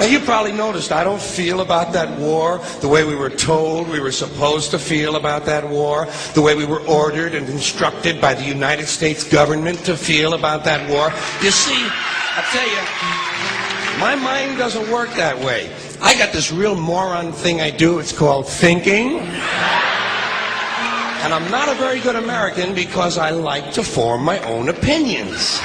Now, you probably noticed I don't feel about that war the way we were told we were supposed to feel about that war, the way we were ordered and instructed by the United States government to feel about that war. You see, I tell you, my mind doesn't work that way. I got this real moron thing I do. It's called thinking. And I'm not a very good American because I like to form my own opinions.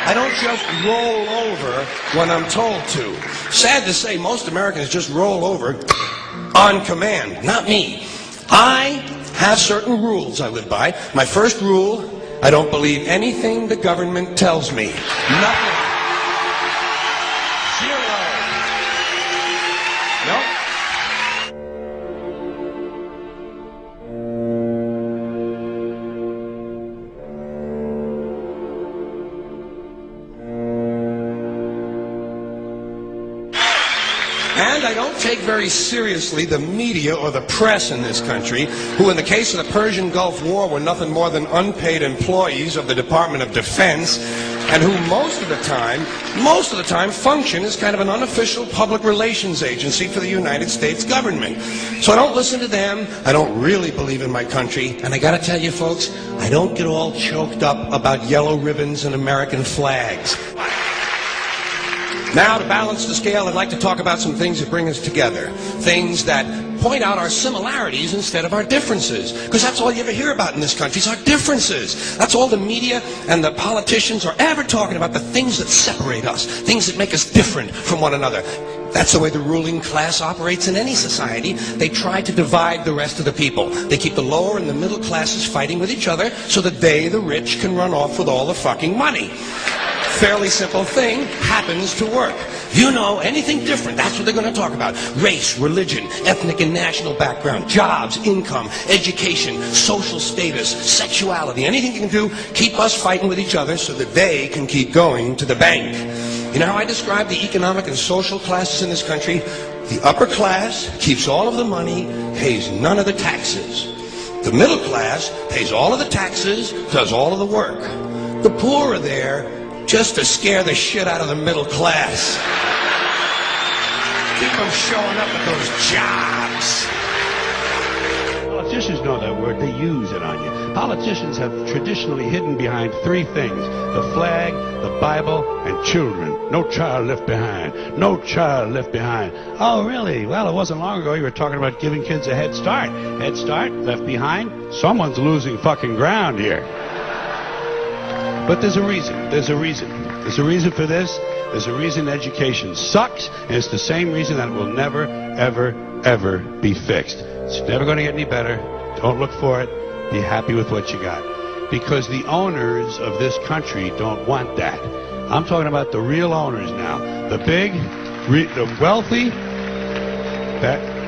I don't just roll over when I'm told to. Sad to say, most Americans just roll over on command. Not me. I have certain rules I live by. My first rule, I don't believe anything the government tells me. Nothing. Zero. Nope. And I don't take very seriously the media or the press in this country, who in the case of the Persian Gulf War were nothing more than unpaid employees of the Department of Defense, and who most of the time function as kind of an unofficial public relations agency for the United States government. So I don't listen to them, I don't really believe in my country, and I gotta tell you folks, I don't get all choked up about yellow ribbons and American flags. Now, to balance the scale, I'd like to talk about some things that bring us together. Things that point out our similarities instead of our differences. Because that's all you ever hear about in this country is our differences. That's all the media and the politicians are ever talking about, the things that separate us, things that make us different from one another. That's the way the ruling class operates in any society. They try to divide the rest of the people. They keep the lower and the middle classes fighting with each other so that they, the rich, can run off with all the fucking money. Fairly simple thing, happens to work. You know, anything different, that's what they're going to talk about. Race, religion, ethnic and national background, jobs, income, education, social status, sexuality, anything you can do, keep us fighting with each other so that they can keep going to the bank. You know how I describe the economic and social classes in this country? The upper class keeps all of the money, pays none of the taxes. The middle class pays all of the taxes, does all of the work. The poor are there just to scare the shit out of the middle class. Keep them showing up at those jobs. Politicians know that word. They use it on you. Politicians have traditionally hidden behind three things: the flag, the Bible, and children. No child left behind. No child left behind. Oh, really? Well, it wasn't long ago you were talking about giving kids a head start. Head start, left behind? Someone's losing fucking ground here. But there's a reason. There's a reason. There's a reason for this. There's a reason education sucks, and it's the same reason that it will never, ever, ever be fixed. It's never going to get any better. Don't look for it. Be happy with what you got. Because the owners of this country don't want that. I'm talking about the real owners now. The big, the wealthy,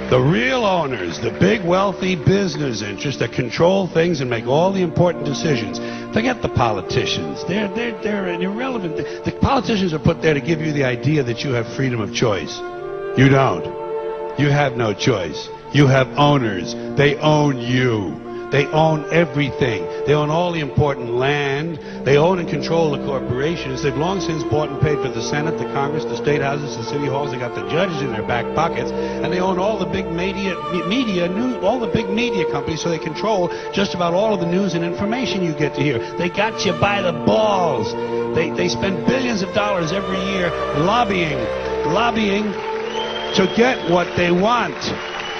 the real owners, the big, wealthy business interests that control things and make all the important decisions. Forget the politicians. They're irrelevant. The politicians are put there to give you the idea that you have freedom of choice. You don't. You have no choice. You have owners. They own you. They own everything. They own all the important land. They own and control the corporations. They've long since bought and paid for the Senate, the Congress, the state houses, the city halls. They got the judges in their back pockets, and they own all the big all the big media companies. So they control just about all of the news and information you get to hear. They got you by the balls. They spend billions of dollars every year lobbying to get what they want.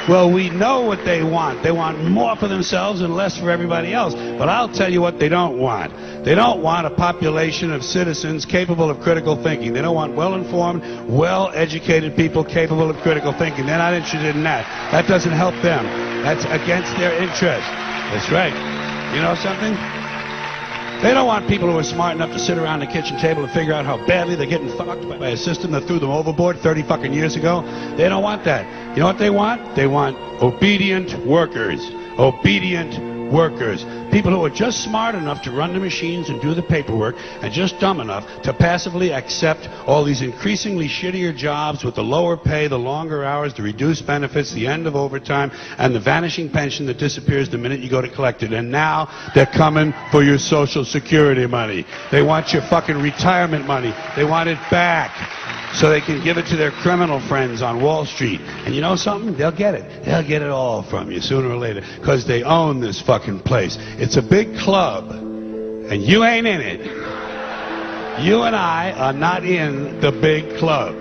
Well, we know what they want. They want more for themselves and less for everybody else. But I'll tell you what they don't want. They don't want a population of citizens capable of critical thinking. They don't want well-informed, well-educated people capable of critical thinking. They're not interested in that. That doesn't help them. That's against their interest. That's right. You know something? They don't want people who are smart enough to sit around the kitchen table and figure out how badly they're getting fucked by a system that threw them overboard 30 fucking years ago. They don't want that. You know what they want? They want obedient workers. Obedient workers, people who are just smart enough to run the machines and do the paperwork, and just dumb enough to passively accept all these increasingly shittier jobs with the lower pay, the longer hours, the reduced benefits, the end of overtime, and the vanishing pension that disappears the minute you go to collect it. And now they're coming for your Social Security money. They want your fucking retirement money. They want it back so they can give it to their criminal friends on Wall Street. And you know something? They'll get it. They'll get it all from you sooner or later, because they own this fucking place. It's a big club, and you ain't in it. You and I are not in the big club.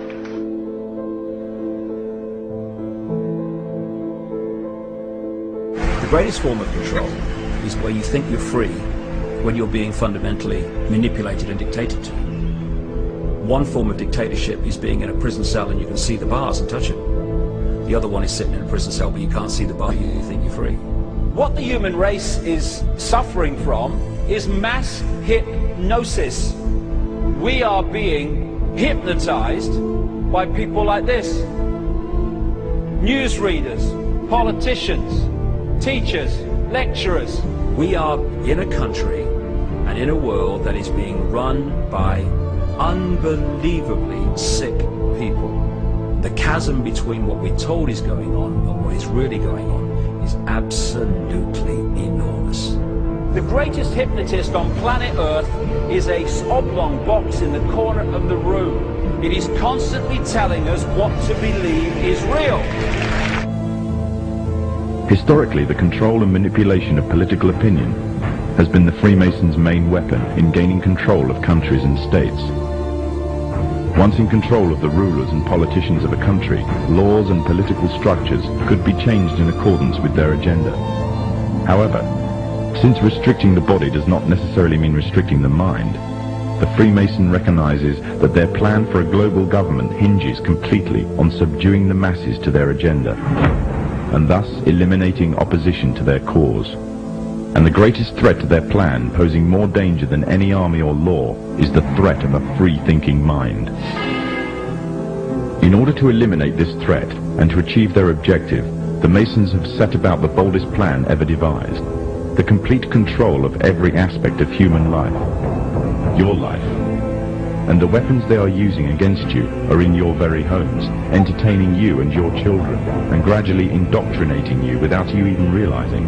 The greatest form of control is where you think you're free when you're being fundamentally manipulated and dictated to. One form of dictatorship is being in a prison cell and you can see the bars and touch them. The other one is sitting in a prison cell but you can't see the bar, you think you're free. What the human race is suffering from is mass hypnosis. We are being hypnotized by people like this. Newsreaders, politicians, teachers, lecturers. We are in a country and in a world that is being run by unbelievably sick people. The chasm between what we're told is going on and what is really going on is absolutely enormous. The greatest hypnotist on planet Earth is a oblong box in the corner of the room. It is constantly telling us what to believe is real. Historically, the control and manipulation of political opinion has been the Freemasons' main weapon in gaining control of countries and states. Once in control of the rulers and politicians of a country, laws and political structures could be changed in accordance with their agenda. However, since restricting the body does not necessarily mean restricting the mind, the Freemason recognizes that their plan for a global government hinges completely on subduing the masses to their agenda, and thus eliminating opposition to their cause. And the greatest threat to their plan, posing more danger than any army or law, is the threat of a free-thinking mind. In order to eliminate this threat and to achieve their objective, the Masons have set about the boldest plan ever devised: the complete control of every aspect of human life, your life. And the weapons they are using against you are in your very homes, entertaining you and your children, and gradually indoctrinating you without you even realizing.